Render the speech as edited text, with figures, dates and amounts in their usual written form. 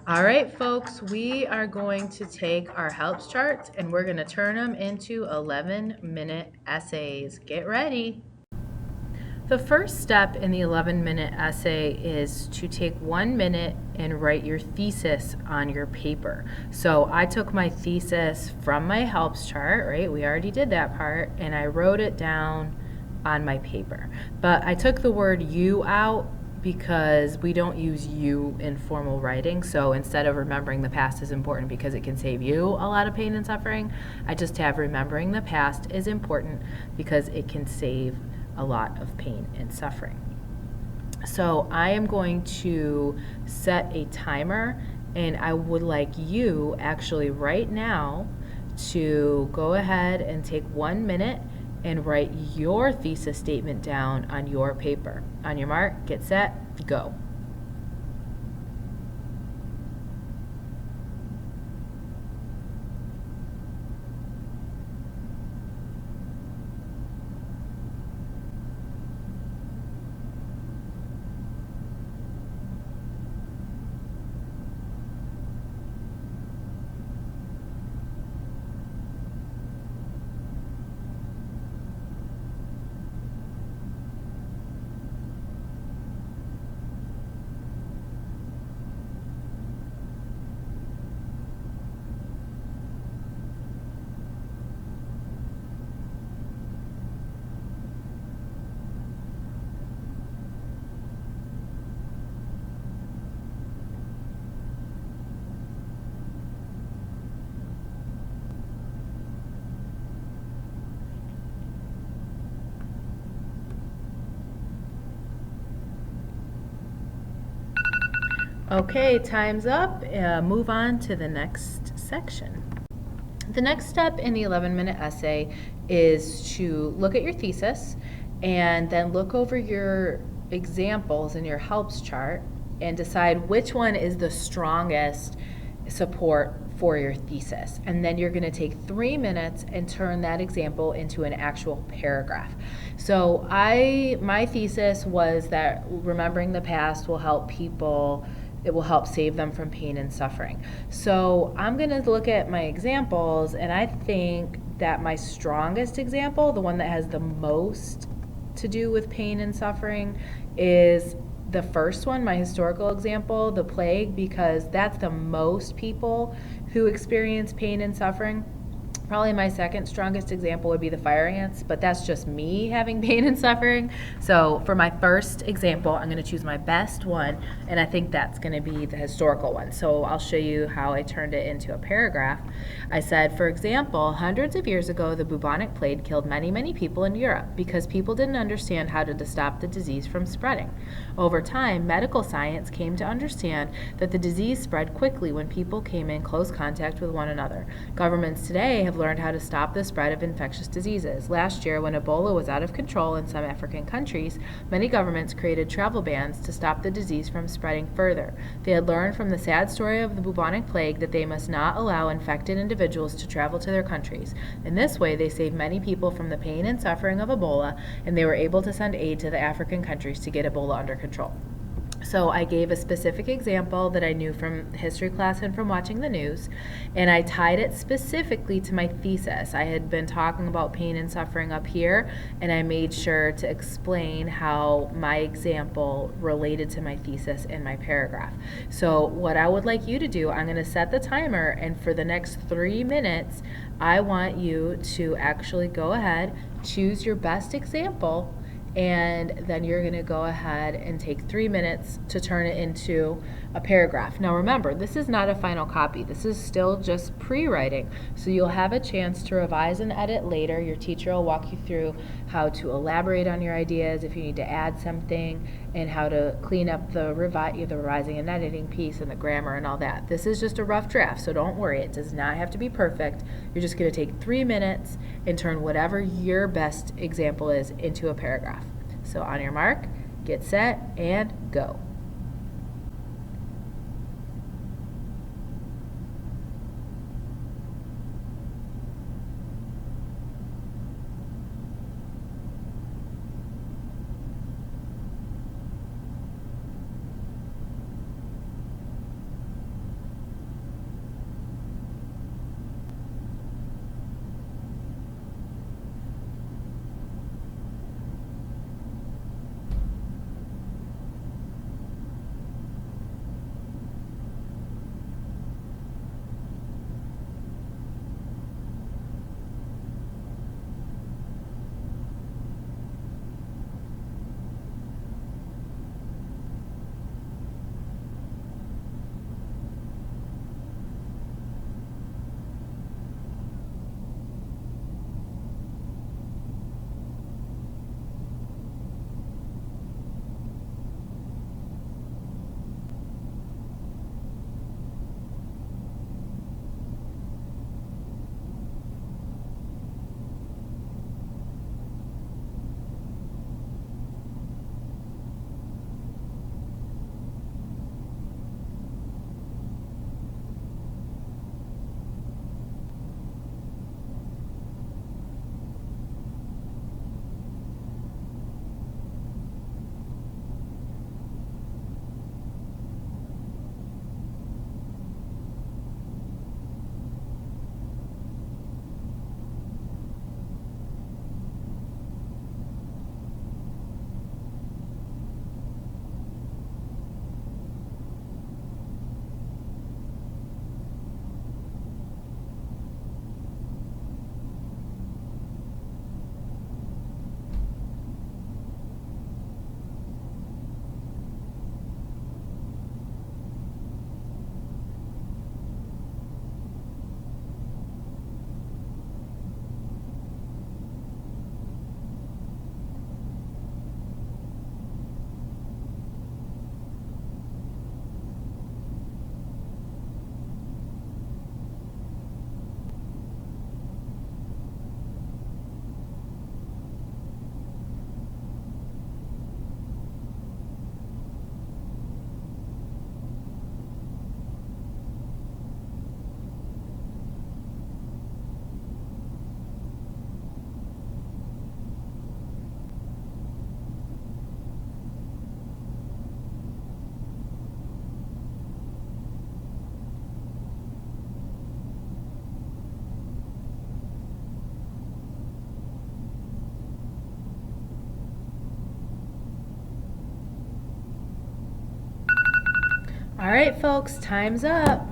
All right, folks, we are going to take our helps charts and we're going to turn them into 11-minute essays. Get ready. The first step in the 11-minute essay is to take 1 minute and write your thesis on your paper. So I took my thesis from my helps chart, right? We already did that part, and I wrote it down on my paper. But I took the word you out because we don't use you in formal writing. So instead of remembering the past is important because it can save you a lot of pain and suffering, I just have remembering the past is important because it can save a lot of pain and suffering. So I am going to set a timer, and I would like you actually right now to go ahead and take 1 minute and write your thesis statement down on your paper. On your mark, get set, go. Okay, time's up. Move on to the next section. The next step in the 11-minute essay is to look at your thesis and then look over your examples in your helps chart and decide which one is the strongest support for your thesis. And then you're going to take 3 minutes and turn that example into an actual paragraph. So my thesis was that remembering the past will help people, it will help save them from pain and suffering. So I'm going to look at my examples, and I think that my strongest example, the one that has the most to do with pain and suffering, is the first one, my historical example, the plague, because that's the most people who experience pain and suffering. Probably my second strongest example would be the fire ants, but that's just me having pain and suffering. So for my first example, I'm going to choose my best one, and I think that's going to be the historical one. So I'll show you how I turned it into a paragraph. I said, for example, hundreds of years ago, the bubonic plague killed many, many people in Europe because people didn't understand how to stop the disease from spreading. Over time, medical science came to understand that the disease spread quickly when people came in close contact with one another. Governments today have learned how to stop the spread of infectious diseases. Last year, when Ebola was out of control in some African countries, many governments created travel bans to stop the disease from spreading further. They had learned from the sad story of the bubonic plague that they must not allow infected individuals to travel to their countries. In this way, they saved many people from the pain and suffering of Ebola, and they were able to send aid to the African countries to get Ebola under control. So I gave a specific example that I knew from history class and from watching the news, and I tied it specifically to my thesis. I had been talking about pain and suffering up here, and I made sure to explain how my example related to my thesis in my paragraph. So what I would like you to do, I'm going to set the timer, and for the next 3 minutes, I want you to actually go ahead, choose your best example, and then you're going to go ahead and take 3 minutes to turn it into a paragraph. Now remember, this is not a final copy. This is still just pre-writing, so you'll have a chance to revise and edit later. Your teacher will walk you through how to elaborate on your ideas if you need to add something, and how to clean up the revising and editing piece and the grammar and all that. This is just a rough draft, so don't worry. It does not have to be perfect. You're just going to take 3 minutes and turn whatever your best example is into a paragraph. So on your mark, get set, and go. All right, folks, time's up.